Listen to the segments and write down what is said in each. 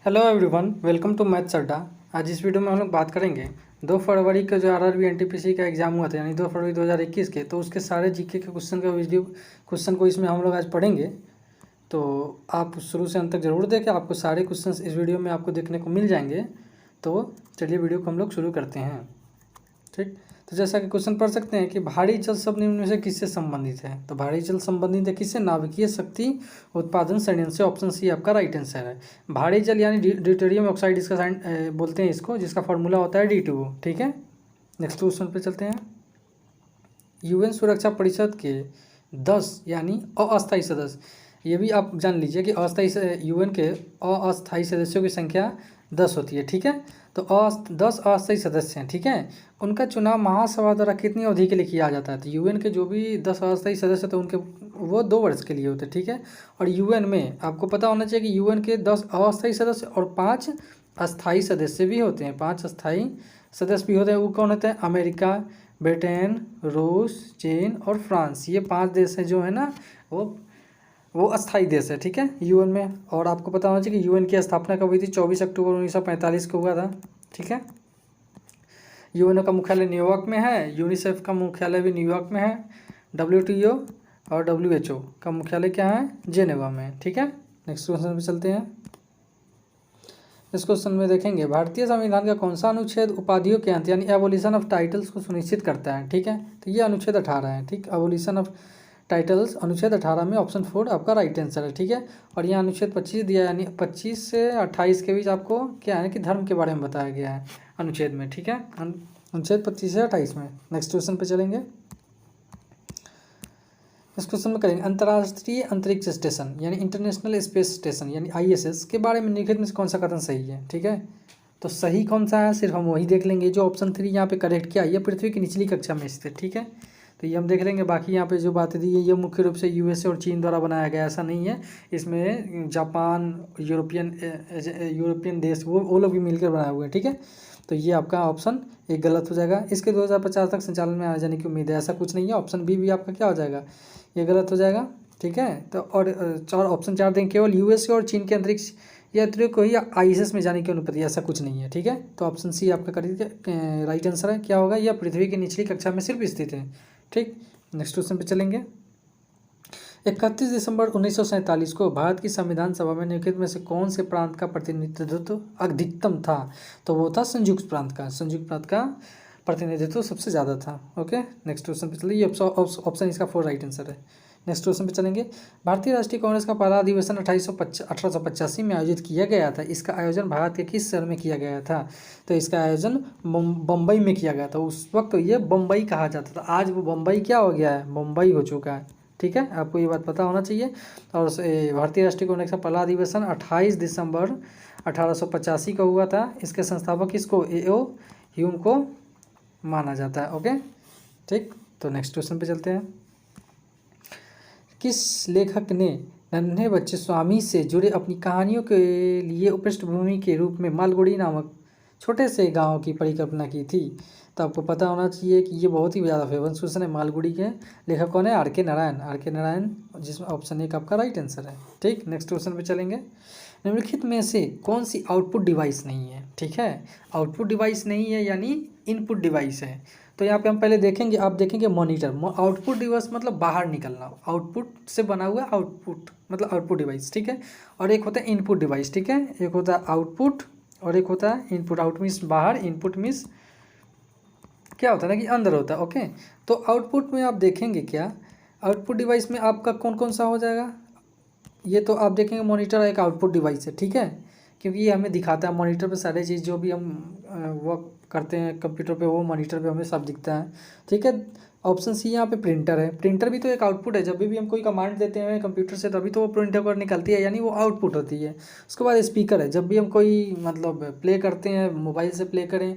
Hello everyone, welcome to maths Adda. आज इस video में हम लोग बात करेंगे 2 फरवरी का जो आरआरबी एनटीपीसी का एग्जाम हुआ था, यानी 2 फरवरी 2021 के, तो उसके सारे जीके के क्वेश्चन का वीडियो क्वेश्चन को इसमें हम लोग आज पढ़ेंगे। तो आप शुरू से अंत तक जरूर देखें, आपको सारे क्वेश्चन इस वीडियो में आपको देखने को मिल जाएंगे। तो चलिए वीडियो को हम लोग शुरू करते हैं। ठीक, तो जैसा कि क्वेश्चन पढ़ सकते हैं कि भारी जल सब निम्न में से किससे संबंधित है। तो भारी जल संबंधित है किससे? नाभिकीय शक्ति उत्पादन संयंत्र से। ऑप्शन सी आपका राइट आंसर है। भारी जल यानी ड्यूटेरियम ऑक्साइड, इसका साइन बोलते हैं इसको, जिसका फॉर्मूला होता है D2O। ठीक है, नेक्स्ट क्वेश्चन पे चलते हैं। यूएन सुरक्षा परिषद के 10 यानी अस्थायी सदस्य, ये भी आप जान लीजिए कि अस्थायी यूएन के अस्थायी सदस्यों की संख्या 10 होती है। ठीक है, तो 10 अस्थायी सदस्य हैं। ठीक है, उनका चुनाव महासभा द्वारा कितनी अवधि के लिए किया जाता है? तो यूएन के जो भी 10 अस्थायी सदस्य तो उनके वो 2 वर्ष के लिए होते हैं। ठीक है, और यूएन में आपको पता होना चाहिए कि यूएन के 10 अस्थायी सदस्य और 5 अस्थायी सदस्य भी होते हैं। 5 अस्थायी सदस्य भी होते हैं। वो कौन होते हैं? अमेरिका, ब्रिटेन, रूस, चीन और फ्रांस। ये 5 देश हैं जो है ना, वो अस्थायी देश है। ठीक है, यूएन में। और आपको पता होना चाहिए कि यूएन की स्थापना कब हुई थी? 24 अक्टूबर 1945 को हुआ था। ठीक है, यूएन का मुख्यालय न्यूयॉर्क में है। यूनिसेफ का मुख्यालय भी न्यूयॉर्क में है। WTO और WHO का मुख्यालय क्या है? जेनेवा में। ठीक है, नेक्स्ट क्वेश्चन पे चलते हैं। इस क्वेश्चन में देखेंगे भारतीय संविधान का कौन सा अनुच्छेद उपाधियों के अंत यानी एबोलिशन ऑफ टाइटल्स को सुनिश्चित करता है? ठीक है, तो ये अनुच्छेद 18 है। ठीक, एबोलिशन ऑफ टाइटल्स अनुच्छेद 18 में ऑप्शन 4 आपका राइट आंसर है। ठीक है, और यहाँ अनुच्छेद 25 दिया, यानी 25 से 28 के बीच आपको क्या है कि धर्म के बारे में बताया गया है अनुच्छेद में। ठीक है, अनुच्छेद 25 से 28 में। नेक्स्ट क्वेश्चन पे चलेंगे। इस क्वेश्चन में करेंगे अंतर्राष्ट्रीय अंतरिक्ष स्टेशन यानी इंटरनेशनल स्पेस स्टेशन यानी ISS के बारे में निम्नलिखित में से कौन सा कथन सही है? ठीक है, तो सही कौन सा है सिर्फ हम वही देख लेंगे। जो ऑप्शन 3 यहाँ पे करेक्ट किया, ये पृथ्वी की निचली कक्षा में स्थित। ठीक है, तो ये हम देख लेंगे। बाकी यहाँ पे जो बातें दी है ये मुख्य रूप से USA और चीन द्वारा बनाया गया, ऐसा नहीं है। इसमें जापान, यूरोपियन देश वो लोग भी मिलकर बनाए हुए हैं। ठीक है, तो ये आपका ऑप्शन एक गलत हो जाएगा। इसके 2050 तक संचालन में आ जाने की उम्मीद है, ऐसा कुछ नहीं है। ऑप्शन बी भी आपका क्या हो जाएगा? ये गलत हो जाएगा। ठीक है, तो और ऑप्शन 4 देंगे केवल USA और चीन के अंतरिक्ष यात्रियों को ही ISS में जाने की अनुमति, ऐसा कुछ नहीं है। ठीक है, तो ऑप्शन सी आपका करेक्ट राइट आंसर है। क्या होगा? यह पृथ्वी की निचली कक्षा में सिर्फ स्थित है। ठीक, नेक्स्ट क्वेश्चन पे चलेंगे। 31 दिसंबर 1947 को भारत की संविधान सभा में निम्नलिखित में से कौन से प्रांत का प्रतिनिधित्व अधिकतम था? तो वो था संयुक्त प्रांत का। संयुक्त प्रांत का प्रतिनिधित्व सबसे ज़्यादा था। ओके, नेक्स्ट क्वेश्चन पे चलिए। ऑप्शन इसका 4 राइट आंसर है। नेक्स्ट क्वेश्चन पे चलेंगे। भारतीय राष्ट्रीय कांग्रेस का पहला अधिवेशन 1885 में आयोजित किया गया था। इसका आयोजन भारत के किस शहर में किया गया था? तो इसका आयोजन बम्बई में किया गया था। उस वक्त ये बम्बई कहा जाता था, आज वो बम्बई क्या हो गया है? मुंबई हो चुका है। ठीक है, आपको ये बात पता होना चाहिए। और भारतीय राष्ट्रीय कांग्रेस का पहला अधिवेशन 28 दिसंबर 1885 को हुआ था। इसके संस्थापक किसको? A.O. ह्यूम को माना जाता है। ओके, ठीक, तो नेक्स्ट क्वेश्चन पे चलते हैं। किस लेखक ने नन्हे बच्चे स्वामी से जुड़े अपनी कहानियों के लिए पृष्ठभूमि के रूप में मालगुड़ी नामक छोटे से गांव की परिकल्पना की थी? तो आपको पता होना चाहिए कि ये बहुत ही ज़्यादा फेमस क्वेश्चन है। मालगुड़ी के लेखक कौन है? R.K. नारायण। R.K. नारायण, जिसमें ऑप्शन 1 आपका राइट आंसर है। ठीक, नेक्स्ट क्वेश्चन पे चलेंगे। निम्नलिखित में से कौन सी आउटपुट डिवाइस नहीं है? ठीक है, आउटपुट डिवाइस नहीं है यानी इनपुट डिवाइस है। तो यहाँ पे हम पहले देखेंगे, आप देखेंगे मॉनिटर। आउटपुट डिवाइस मतलब बाहर निकलना, आउटपुट से बना हुआ आउटपुट मतलब आउटपुट डिवाइस। ठीक है, और एक होता है इनपुट डिवाइस। ठीक है, एक होता है आउटपुट और एक होता है इनपुट। आउट मीन्स बाहर, इनपुट मीन्स क्या होता है ना कि अंदर होता है। ओके, तो आउटपुट में आप देखेंगे क्या, आउटपुट डिवाइस में आपका कौन कौन सा हो जाएगा? ये तो आप देखेंगे मॉनिटर एक आउटपुट डिवाइस है। ठीक है, क्योंकि ये हमें दिखाता है मॉनिटर पे सारी चीज़ जो भी हम वर्क करते हैं कंप्यूटर पे, वो मॉनिटर पे हमें सब दिखता है। ठीक है, ऑप्शन सी यहाँ पे प्रिंटर है। प्रिंटर भी तो एक आउटपुट है। जब भी हम कोई कमांड देते हैं कंप्यूटर से तभी तो वो प्रिंटर पर निकलती है, यानी वो आउटपुट होती है। उसके बाद स्पीकर है। जब भी हम कोई मतलब प्ले करते हैं, मोबाइल से प्ले करें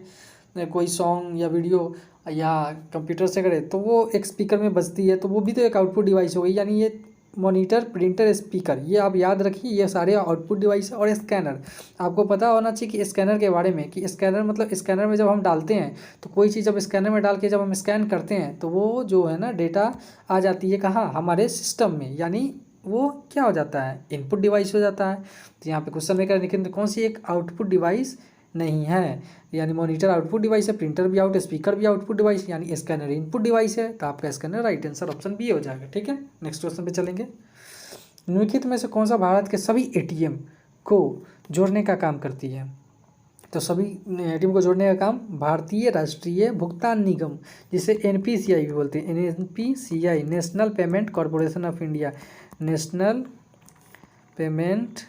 कोई सॉन्ग या वीडियो या कंप्यूटर से करें तो वो एक स्पीकर में बजती है, तो वो भी तो एक आउटपुट डिवाइस हो गई। यानी ये मॉनिटर, प्रिंटर, स्पीकर, ये आप याद रखिए, ये सारे आउटपुट डिवाइस है। और स्कैनर, आपको पता होना चाहिए कि स्कैनर के बारे में, कि स्कैनर मतलब स्कैनर में जब हम डालते हैं तो कोई चीज़ जब स्कैनर में डाल के जब हम स्कैन करते हैं तो वो जो है ना डेटा आ जाती है कहाँ? हमारे सिस्टम में, यानी वो क्या हो जाता है, इनपुट डिवाइस हो जाता है। तो यहाँ पे क्वेश्चन में क्या लिखे, कौन सी एक आउटपुट डिवाइस नहीं है, यानी मॉनिटर आउटपुट डिवाइस है, प्रिंटर भी आउट, स्पीकर भी आउटपुट डिवाइस, यानी स्कैनर इनपुट डिवाइस है। तो आपका scanner right answer option B हो जाएगा। ठीक है, नेक्स्ट क्वेश्चन पे चलेंगे। निम्नलिखित में से कौन सा भारत के सभी एटीएम को जोड़ने का काम करती है। तो सभी एटीएम को जोड़ने का काम भारतीय राष्ट्रीय भुगतान निगम, जिसे एनपीसीआई भी बोलते हैं, NPCI national payment corporation of India, national payment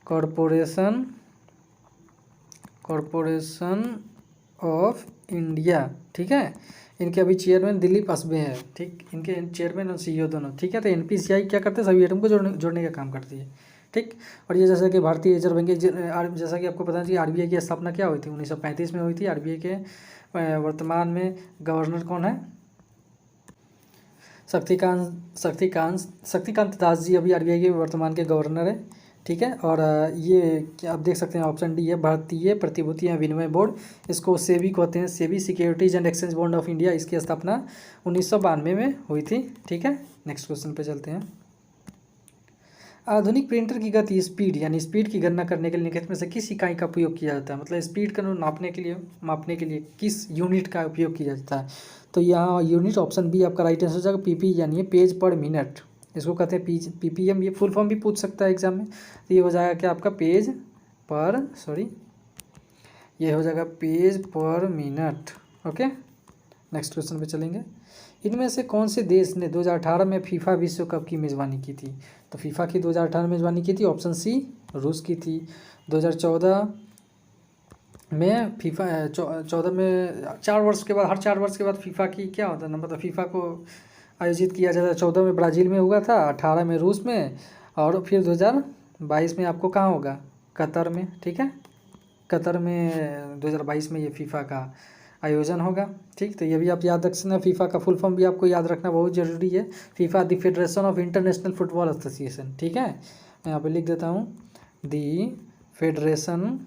corporation of India. ठीक है, इनके अभी चेयरमैन दिलीप असबे हैं। ठीक, इनके चेयरमैन और सीईओ दोनों। ठीक है, तो एनपीसीआई क्या करते हैं, सभी एटीएम को जोड़ने का काम करती है। ठीक, और ये जैसा कि भारतीय रिजर्व बैंक जैसा कि आपको पता है कि आरबीआई की स्थापना क्या हुई थी, 1935 में हुई थी। आरबीआई के वर्तमान में गवर्नर कौन है, शक्तिकांत दास जी अभी आरबीआई के वर्तमान के गवर्नर है। ठीक है, और ये क्या आप देख सकते हैं, ऑप्शन डी है, भारतीय प्रतिभूति एवं विनिमय बोर्ड, इसको सेबी कहते हैं, SEBI securities and exchange board of India. इसकी स्थापना 1992 में हुई थी। ठीक है, नेक्स्ट क्वेश्चन पे चलते हैं। आधुनिक प्रिंटर की गति स्पीड यानी स्पीड की गणना करने के लिए निम्नलिखित में से किस इकाई का उपयोग किया जाता है, मतलब स्पीड का मापने के लिए किस यूनिट का उपयोग किया जाता है। तो यहाँ यूनिट ऑप्शन बी आपका राइट आंसर हो जाएगा, पीपी यानी पेज पर मिनट, इसको कहते हैं पीपीएम। ये फुल फॉर्म भी पूछ सकता है एग्जाम में। तो ये हो जाएगा क्या आपका ये हो जाएगा पेज पर मिनट। ओके, नेक्स्ट क्वेश्चन पे चलेंगे। इनमें से कौन से देश ने 2018 में फीफा विश्व कप की मेज़बानी की थी। तो फीफा की 2018 में मेज़बानी की थी, ऑप्शन सी रूस की थी। 2014 में फीफा 14 में 4 वर्ष के बाद, हर 4 वर्ष के बाद फीफा की क्या होता है ना, मतलब फीफा को आयोजित किया जाता है। 14 में ब्राज़ील में हुआ था, 18 में रूस में, और फिर 2022 में आपको कहाँ होगा, कतर में। ठीक है, कतर में 2022 में ये फीफा का आयोजन होगा। ठीक, तो ये भी आप याद रख सकते हैं। फीफा का फुल फॉर्म भी आपको याद रखना बहुत ज़रूरी है, FIFA the federation of international football association. ठीक है, मैं यहाँ पे लिख देता हूँ, the federation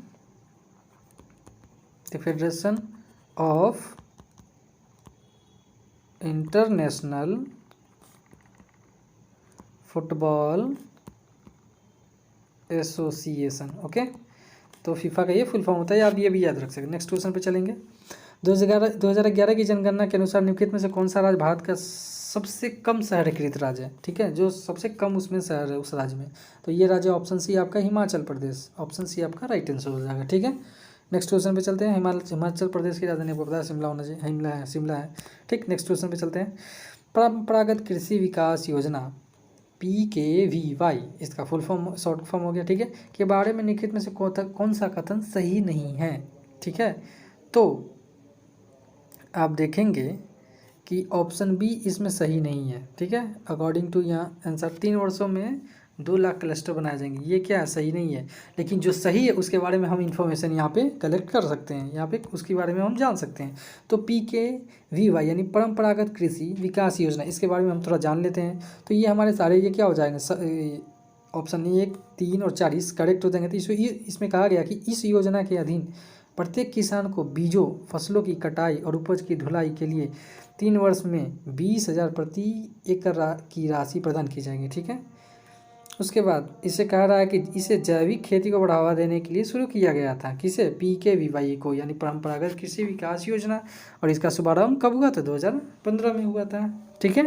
of international football association. Okay, तो फीफा का ये फुल फॉर्म होता है, आप ये भी याद रख सकते हैं। नेक्स्ट क्वेश्चन पे चलेंगे। 2011 की जनगणना के अनुसार निम्नलिखित में से कौन सा राज्य भारत का सबसे कम शहरीकृत राज्य है। ठीक है, जो सबसे कम उसमें शहर है उस राज्य में, तो ये राज्य ऑप्शन सी आपका हिमाचल प्रदेश, ऑप्शन सी आपका राइट आंसर हो जाएगा। ठीक है, नेक्स्ट क्वेश्चन पे चलते हैं। हिमाचल प्रदेश की राजधानी आपको पता है शिमला होना चाहिए, शिमला है। ठीक, नेक्स्ट क्वेश्चन पे चलते हैं। परंपरागत कृषि विकास योजना PKVY, इसका फुल फॉर्म शॉर्ट फॉर्म हो गया। ठीक है, के बारे में निम्नलिखित में से कौन सा कथन सही नहीं है। ठीक है, तो आप देखेंगे कि ऑप्शन बी इसमें सही नहीं है। ठीक है, अकॉर्डिंग टू यहाँ आंसर 3 वर्षों में 2 लाख क्लस्टर बनाए जाएंगे, ये क्या है, सही नहीं है। लेकिन जो सही है उसके बारे में हम इंफॉर्मेशन यहाँ पे कलेक्ट कर सकते हैं, यहाँ पे उसके बारे में हम जान सकते हैं। तो PKVY यानी परंपरागत कृषि विकास योजना, इसके बारे में हम थोड़ा जान लेते हैं। तो ये हमारे सारे ये क्या हो जाएंगे, ऑप्शन 1, 3 और 4 इस करेक्ट हो जाएंगे। तो इसमें कहा गया कि इस योजना के अधीन प्रत्येक किसान को बीजों, फसलों की कटाई और उपज की ढुलाई के लिए 3 वर्ष में 20,000 प्रति एकड़ की राशि प्रदान की जाएगी। ठीक है, उसके बाद इसे कह रहा है कि इसे जैविक खेती को बढ़ावा देने के लिए शुरू किया गया था। किसे, PKVY को, यानी परंपरागत कृषि विकास योजना। और इसका शुभारंभ कब हुआ था, 2015 में हुआ था। ठीक है,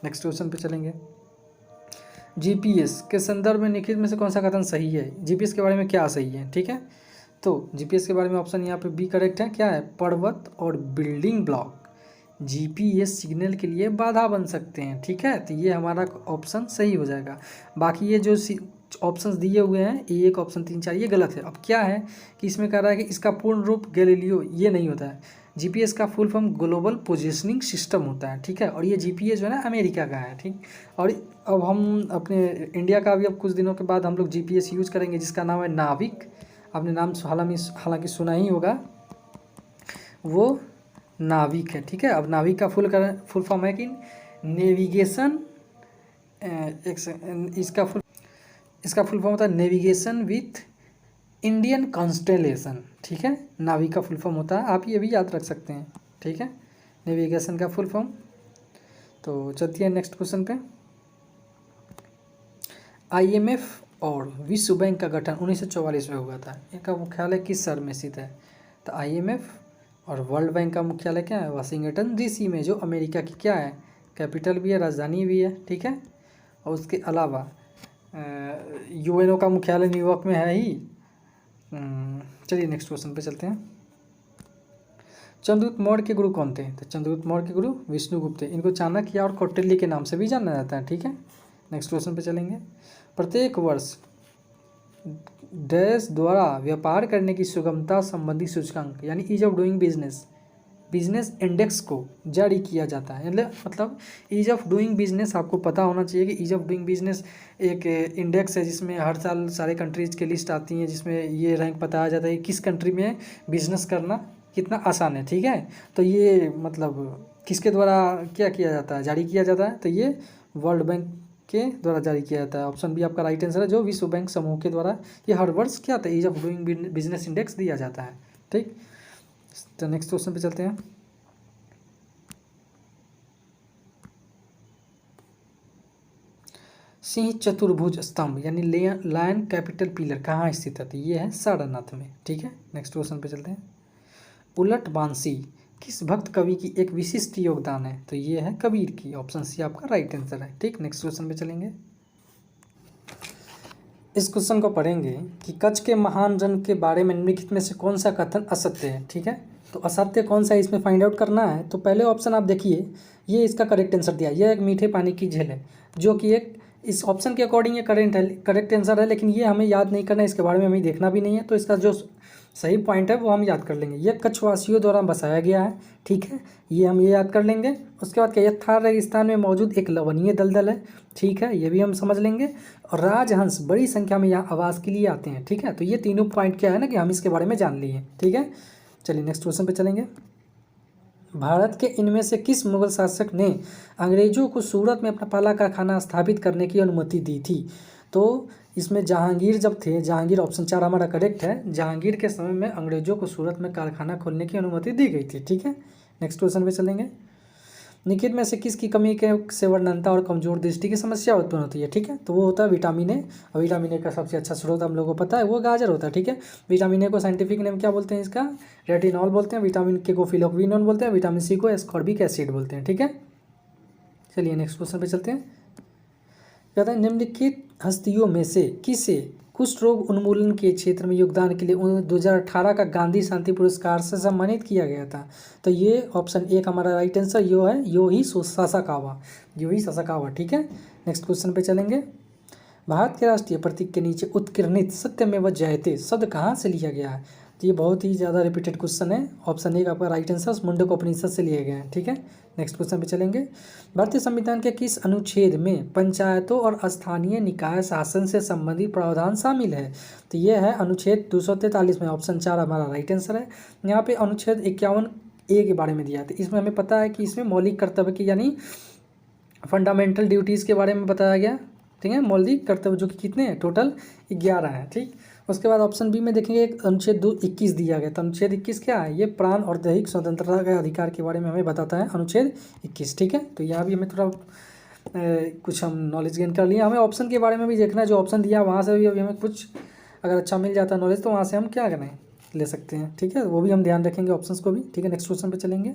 नेक्स्ट क्वेश्चन पे चलेंगे। GPS के संदर्भ में निम्नलिखित में से कौन सा कथन सही है, GPS के बारे में क्या सही है। ठीक है, तो GPS के बारे में ऑप्शन यहाँ पे बी करेक्ट है, क्या है, पर्वत और बिल्डिंग ब्लॉक GPS सिग्नल के लिए बाधा बन सकते हैं। ठीक है, तो ये हमारा ऑप्शन सही हो जाएगा। बाकी ये जो ऑप्शंस दिए हुए हैं 1, ऑप्शन 3, 4 ये गलत है। अब क्या है कि इसमें कह रहा है कि इसका पूर्ण रूप गैलीलियो, ये नहीं होता है। GPS का full form global positioning system होता है। ठीक है, और ये GPS जो है ना अमेरिका का है। ठीक, और अब हम अपने इंडिया का भी अब कुछ दिनों के बाद हम लोग GPS यूज़ करेंगे, जिसका नाम है नाविक। आपने नाम हालांकि सुना ही होगा, वो नाविक है। ठीक है, अब नाविक का फुल फॉर्म है कि नेविगेशन, इसका फुल फॉर्म होता है नेविगेशन विथ इंडियन कॉन्स्टेलेशन। ठीक है, नाविक का फुल फॉर्म होता है, आप ये भी याद रख सकते हैं। ठीक है, नेविगेशन का फुल फॉर्म। तो चलती है नेक्स्ट क्वेश्चन पे। IMF और विश्व बैंक का गठन 1944 में हुआ था। इनका मुख्यालय किस शहर में स्थित है? तो IMF और वर्ल्ड बैंक का मुख्यालय क्या है? वाशिंगटन DC में, जो अमेरिका की क्या है? कैपिटल भी है, राजधानी भी है, ठीक है। और उसके अलावा UNO का मुख्यालय न्यूयॉर्क में है ही। चलिए नेक्स्ट क्वेश्चन पे चलते हैं। चंद्रगुप्त मौर्य के गुरु कौन थे? तो चंद्रगुप्त मौर्य के गुरु विष्णुगुप्त थे। इनको चाणक्य और कौटिल्य के नाम से भी जाना जाता है, ठीक है। नेक्स्ट क्वेश्चन पे चलेंगे। प्रत्येक वर्ष डैश द्वारा व्यापार करने की सुगमता संबंधी सूचकांक यानी ease of doing business index को जारी किया जाता है। मतलब ईज ऑफ डूइंग बिजनेस आपको पता होना चाहिए कि ईज ऑफ डूइंग बिजनेस एक इंडेक्स है जिसमें हर साल सारे कंट्रीज़ की लिस्ट आती है, जिसमें ये रैंक बताया जाता है कि किस कंट्री में बिजनेस करना कितना आसान है, ठीक है। तो ये मतलब किसके द्वारा क्या किया जाता है, जारी किया जाता है? तो ये वर्ल्ड बैंक के द्वारा जारी किया जाता है। ऑप्शन बी आपका राइट आंसर है, जो विश्व बैंक समूह के द्वारा ये हर वर्ष क्या आता है? Ease of doing business index दिया जाता है, ठीक। तो नेक्स्ट क्वेश्चन पे चलते हैं। सिंह चतुर्भुज स्तंभ यानी लायन कैपिटल पिलर कहाँ स्थित है? तो ये है सारनाथ में, ठीक है। नेक्स्ट क्वेश्चन पे चलते हैं। उलट बांसी किस भक्त कवि की एक विशिष्ट योगदान है? तो ये है कबीर की। ऑप्शन सी आपका राइट आंसर है, ठीक। नेक्स्ट क्वेश्चन पे चलेंगे। इस क्वेश्चन को पढ़ेंगे कि कच्छ के महान रन के बारे में निम्नलिखित में से कौन सा कथन असत्य है, ठीक है। तो असत्य कौन सा है इसमें फाइंड आउट करना है। तो पहले ऑप्शन आप देखिए, ये इसका करेक्ट आंसर दिया, यह एक मीठे पानी की झील है, जो कि एक इस ऑप्शन के अकॉर्डिंग ये करेक्ट आंसर है, लेकिन ये हमें याद नहीं करना है, इसके बारे में हमें देखना भी नहीं है। तो इसका जो सही पॉइंट है वो हम याद कर लेंगे। ये कच्छवासियों द्वारा बसाया गया है, ठीक है, ये हम ये याद कर लेंगे। उसके बाद क्या, थार रेगिस्तान में मौजूद एक लवणीय दलदल है, ठीक है, ये भी हम समझ लेंगे। और राजहंस बड़ी संख्या में यहाँ आवास के लिए आते हैं, ठीक है। तो ये तीनों पॉइंट क्या है ना कि हम इसके बारे में जान लिए, ठीक है। चलिए नेक्स्ट क्वेश्चन पे चलेंगे। भारत के इनमें से किस मुगल शासक ने अंग्रेजों को सूरत में अपना पहला कारखाना स्थापित करने की अनुमति दी थी? तो इसमें जहांगीर जब थे, जहांगीर ऑप्शन 4 हमारा करेक्ट है। जहांगीर के समय में अंग्रेजों को सूरत में कारखाना खोलने की अनुमति दी गई थी, ठीक है। नेक्स्ट क्वेश्चन पे चलेंगे। निम्नलिखित में से किसकी कमी के से वर्णनता और कमजोर दृष्टि की समस्या उत्पन्न होती है, ठीक है। तो वो होता है विटामिन ए, और विटामिन ए का सबसे अच्छा स्रोत हम लोगों को पता है वो गाजर होता है, ठीक है। विटामिन ए को साइंटिफिक नेम क्या बोलते हैं? इसका रेटिनॉल बोलते हैं। विटामिन के को फिलोक्विनोन बोलते हैं। विटामिन सी को एस्कॉर्बिक एसिड बोलते हैं, ठीक है। चलिए नेक्स्ट क्वेश्चन पे चलते हैं। कहते हैं निम्नलिखित हस्तियों में से किसे कुष्ठ रोग उन्मूलन के क्षेत्र में योगदान के लिए 2018 का गांधी शांति पुरस्कार से सम्मानित किया गया था? तो ये ऑप्शन एक हमारा राइट आंसर यो है, योही सासाकावा, ठीक है। नेक्स्ट क्वेश्चन पे चलेंगे। भारत के राष्ट्रीय प्रतीक के नीचे उत्कीर्णित सत्यमेव जयते शब्द कहाँ से लिया गया है? तो ये बहुत ही ज़्यादा रिपीटेड क्वेश्चन है। ऑप्शन एक आपका राइट आंसर मुंडक उपनिषद से लिया गया है, ठीक है। नेक्स्ट क्वेश्चन पे चलेंगे। भारतीय संविधान के किस अनुच्छेद में पंचायतों और स्थानीय निकाय शासन से संबंधित प्रावधान शामिल है? तो ये है अनुच्छेद 243 में। ऑप्शन 4 हमारा राइट आंसर है। यहाँ पे अनुच्छेद 51A के बारे में दिया था। इसमें हमें पता है कि इसमें मौलिक कर्तव्य की यानी फंडामेंटल ड्यूटीज़ के बारे में बताया गया, ठीक है। मौलिक कर्तव्य जो कि कितने हैं? टोटल 11 हैं, ठीक। उसके बाद ऑप्शन बी में देखेंगे एक अनुच्छेद 21 दिया गया। तो अनुच्छेद 21 क्या है? ये प्राण और दैहिक स्वतंत्रता के अधिकार के बारे में हमें बताता है अनुच्छेद 21, ठीक है। तो यहाँ भी हमें थोड़ा कुछ हम नॉलेज गेन कर लिए। हमें ऑप्शन के बारे में भी देखना है, जो ऑप्शन दिया वहाँ से भी अभी हमें कुछ अगर अच्छा मिल जाता है नॉलेज तो वहाँ से हम क्या करें ले सकते हैं, ठीक है। वो भी हम ध्यान रखेंगे ऑप्शंस को भी, ठीक है। नेक्स्ट क्वेश्चन पे चलेंगे।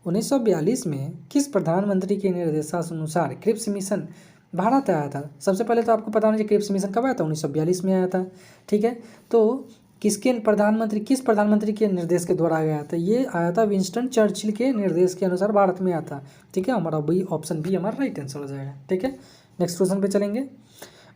1942 में किस प्रधानमंत्री के निर्देशानुसार क्रिप्स मिशन भारत आया था? सबसे पहले तो आपको पता होना चाहिए क्रिप्स मिशन कब आया था? 1942 में आया था, ठीक है। तो किस प्रधानमंत्री के निर्देश के द्वारा आया था? ये आया था विंस्टन चर्चिल के निर्देश के अनुसार भारत में आया था, ठीक है। हमारा बी ऑप्शन बी हमारा राइट आंसर हो जाएगा, ठीक है। नेक्स्ट क्वेश्चन पे चलेंगे।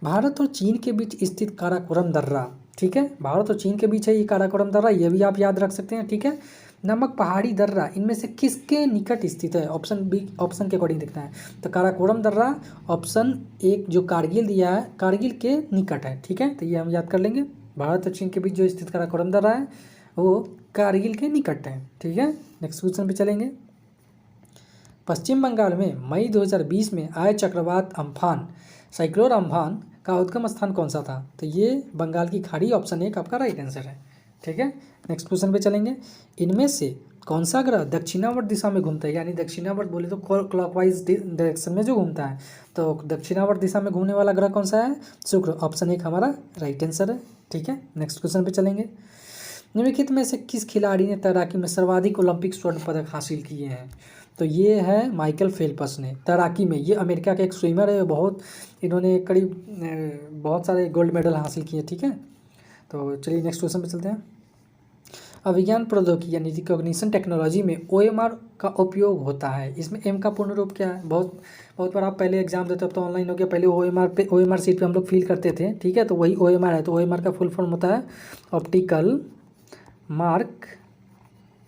भारत और चीन के बीच स्थित काराकोरम दर्रा, ठीक है, भारत और चीन के बीच है ये काराकोरम दर्रा, ये भी आप याद रख सकते हैं, ठीक है। नमक पहाड़ी दर्रा इनमें से किसके निकट स्थित है? ऑप्शन बी, ऑप्शन के अकॉर्डिंग देखना है। तो काराकोरम दर्रा ऑप्शन एक जो कारगिल दिया है, कारगिल के निकट है, ठीक है। तो ये हम याद कर लेंगे। भारत और चीन के बीच जो स्थित काराकोरम दर्रा है वो कारगिल के निकट है, ठीक है। नेक्स्ट क्वेश्चन पे चलेंगे। पश्चिम बंगाल में मई 2020 में आए चक्रवात अम्फान साइक्लोन अम्फान का उद्गम स्थान कौन सा था? तो ये बंगाल की खाड़ी, ऑप्शन एक आपका राइट आंसर है, ठीक है। नेक्स्ट क्वेश्चन पे चलेंगे। इनमें से कौन सा ग्रह दक्षिणावर्त दिशा में घूमता है, यानी दक्षिणावर्त बोले तो क्लॉकवाइज डायरेक्शन में जो घूमता है, तो दक्षिणावर्त दिशा में घूमने वाला ग्रह कौन सा है, शुक्र। ऑप्शन 1 हमारा राइट आंसर है। ठीक है, नेक्स्ट क्वेश्चन पे चलेंगे। निम्नलिखित में से किस खिलाड़ी ने तैराकी में सर्वाधिक ओलंपिक स्वर्ण पदक हासिल किए हैं, तो ये है माइकल फेल्प्स ने तैराकी में। ये अमेरिका के एक स्विमर है, बहुत इन्होंने करीब बहुत सारे गोल्ड मेडल हासिल किए। ठीक है, तो चलिए नेक्स्ट क्वेश्चन पे चलते हैं। अभिज्ञान प्रौद्योगिकी यानी रिकॉग्निशन टेक्नोलॉजी में OMR का उपयोग होता है, इसमें M का पूर्ण रूप क्या है। बहुत बहुत बार आप पहले एग्जाम देते हो, अब तो ऑनलाइन हो गया, पहले OMR सीट पे हम लोग फिल करते थे। ठीक है, तो वही OMR है। तो OMR का फुल फॉर्म होता है ऑप्टिकल मार्क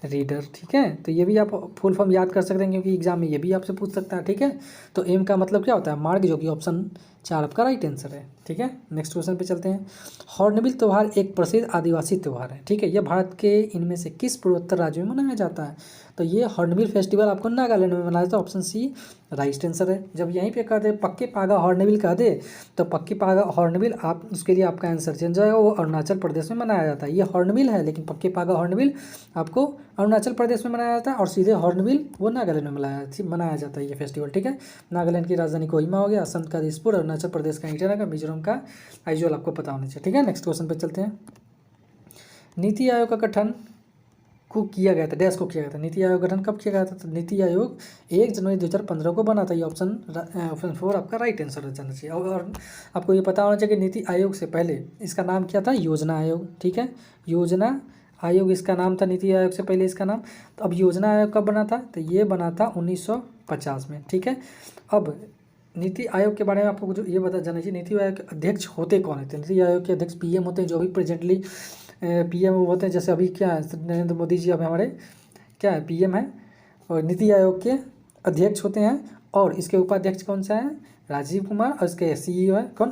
रीडर। ठीक है, तो ये भी आप फुल फॉर्म याद कर सकते हैं, क्योंकि एग्जाम में ये भी आपसे पूछ सकता है। ठीक है, तो एम का मतलब क्या होता है, मार्क, जो कि ऑप्शन 4 आपका राइट आंसर है। ठीक है, नेक्स्ट क्वेश्चन पे चलते हैं। हॉर्नबिल त्यौहार एक प्रसिद्ध आदिवासी त्यौहार है। ठीक है, यह भारत के इनमें से किस पूर्वोत्तर राज्यों में मनाया जाता है, तो ये हॉर्नबिल फेस्टिवल आपको नागालैंड में मनाया जाता है। ऑप्शन सी राइट आंसर है। जब यहीं पे कह दे पक्के पागा हॉर्नबिल कह दे, तो पक्के पागा हॉर्नबिल आप उसके लिए आपका आंसर चेंज जाएगा, वो अरुणाचल प्रदेश में मनाया जाता है। ये हॉर्नबिल है, लेकिन पक्के पागा हॉर्नबिल आपको अरुणाचल प्रदेश में मनाया जाता है, और सीधे हॉर्नबिल वो नागालैंड में मनाया जाता है ये फेस्टिवल। ठीक है, नागालैंड की राजधानी कोहिमा हो गया, असम का दिसपुर, अरुणाचल प्रदेश का ईटानगर, मिजोरम का आइजोल आपको पता होना चाहिए। ठीक है, नेक्स्ट क्वेश्चन पे चलते हैं। नीति आयोग का गठन को किया गया था, डैश को किया गया था। नीति आयोग गठन कब किया गया था, तो नीति आयोग 1 जनवरी 2015 को बना था। ये ऑप्शन 4 आपका राइट आंसर हो जाना चाहिए। और आपको ये पता होना चाहिए कि नीति आयोग से पहले इसका नाम क्या था, योजना आयोग। ठीक है, योजना आयोग इसका नाम था, नीति आयोग से पहले इसका नाम। तो अब योजना आयोग कब बना था, तो ये बना था 1950 में। ठीक है, अब नीति आयोग के बारे में आपको जो ये बता जाना चाहिए, नीति आयोग के अध्यक्ष होते कौन होते हैं। नीति आयोग के अध्यक्ष PM होते हैं, जो अभी प्रेजेंटली PM होते हैं। जैसे अभी क्या है, नरेंद्र मोदी जी अब हमारे क्या है, PM है, और नीति आयोग के अध्यक्ष होते हैं। और इसके उपाध्यक्ष कौन सा है, राजीव कुमार, और इसके CEO है कौन,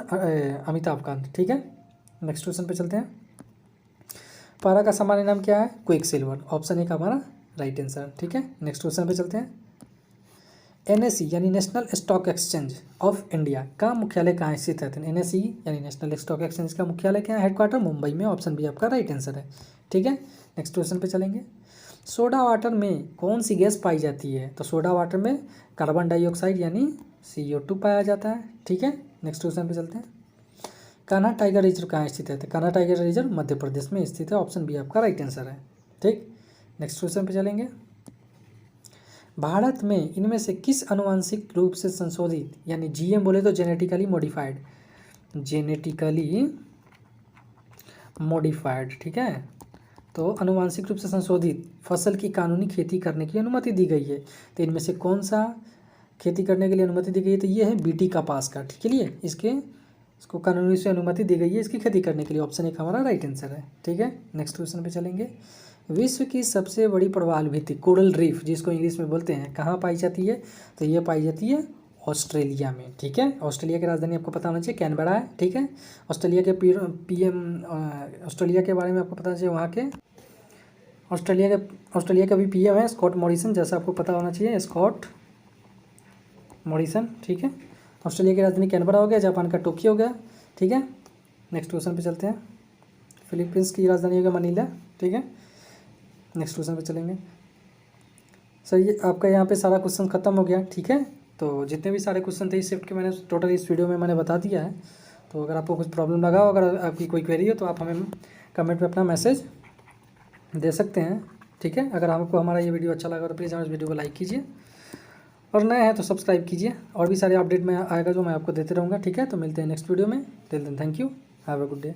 अमिताभ कांत। ठीक है, नेक्स्ट क्वेश्चन पे चलते हैं। पारा का सामान्य नाम क्या है, क्विक सिल्वर। ऑप्शन 1 हमारा राइट आंसर। ठीक है, नेक्स्ट क्वेश्चन पे चलते हैं। NSE यानी national stock exchange of India का मुख्यालय कहाँ स्थित है। NSE यानी नेशनल स्टॉक एक्सचेंज का मुख्यालय क्या है, हेडक्वार्टर मुंबई में। ऑप्शन बी आपका राइट आंसर है। ठीक है, नेक्स्ट क्वेश्चन पे चलेंगे। सोडा वाटर में कौन सी गैस पाई जाती है, तो सोडा वाटर में कार्बन डाइऑक्साइड यानी CO2 पाया जाता है। ठीक है, नेक्स्ट क्वेश्चन पे चलते हैं। कान्हा टाइगर रिजर्व कहाँ स्थित है, तो कान्हा टाइगर रिजर्व मध्य प्रदेश में स्थित है। ऑप्शन बी आपका राइट आंसर है। ठीक, नेक्स्ट क्वेश्चन पे चलेंगे। भारत में इनमें से किस आनुवंशिक रूप से संशोधित, यानी GM बोले तो जेनेटिकली मॉडिफाइड, जेनेटिकली मॉडिफाइड, ठीक है, तो आनुवंशिक रूप से संशोधित फसल की कानूनी खेती करने की अनुमति दी गई है। तो इनमें से कौन सा खेती करने के लिए अनुमति दी गई है, तो ये है BT कपास का। ठीक है, लिए इसको कानूनी से अनुमति दी गई है इसकी खेती करने के लिए। ऑप्शन 1 हमारा राइट आंसर है। ठीक है, नेक्स्ट क्वेश्चन पे चलेंगे। विश्व की सबसे बड़ी प्रवाल भित्ति कोरल रीफ, जिसको इंग्लिश में बोलते हैं, कहाँ पाई जाती है, तो ये पाई जाती है ऑस्ट्रेलिया में। ठीक है, ऑस्ट्रेलिया की राजधानी आपको पता होना चाहिए कैनबरा है। ठीक है, ऑस्ट्रेलिया के PM ऑस्ट्रेलिया के बारे में आपको पता चाहिए, वहाँ के ऑस्ट्रेलिया का भी PM है स्कॉट मॉरिसन, जैसा आपको पता होना चाहिए, स्कॉट मॉरिसन। ठीक है, ऑस्ट्रेलिया की राजधानी कैनबरा हो गया, जापान का टोक्यो हो गया। ठीक है, नेक्स्ट क्वेश्चन पे चलते हैं। फिलीपींस की राजधानी हो गया मनीला। ठीक है, नेक्स्ट क्वेश्चन पे चलेंगे। सर ये आपका यहाँ पे सारा क्वेश्चन खत्म हो गया। ठीक है, तो जितने भी सारे क्वेश्चन थे इस शिफ्ट के मैंने टोटल इस वीडियो में मैंने बता दिया है। तो अगर आपको कुछ प्रॉब्लम लगा हो, अगर आपकी कोई क्वेरी हो, तो आप हमें कमेंट में अपना मैसेज दे सकते हैं। ठीक है, अगर आपको हमारा ये वीडियो अच्छा लगा तो प्लीज़ हमारे वीडियो को लाइक कीजिए, और नए हैं तो सब्सक्राइब कीजिए। और भी सारे अपडेट में आएगा जो मैं आपको देते रहूँगा। ठीक है, तो मिलते हैं नेक्स्ट वीडियो में। Till then thank you, have a good day.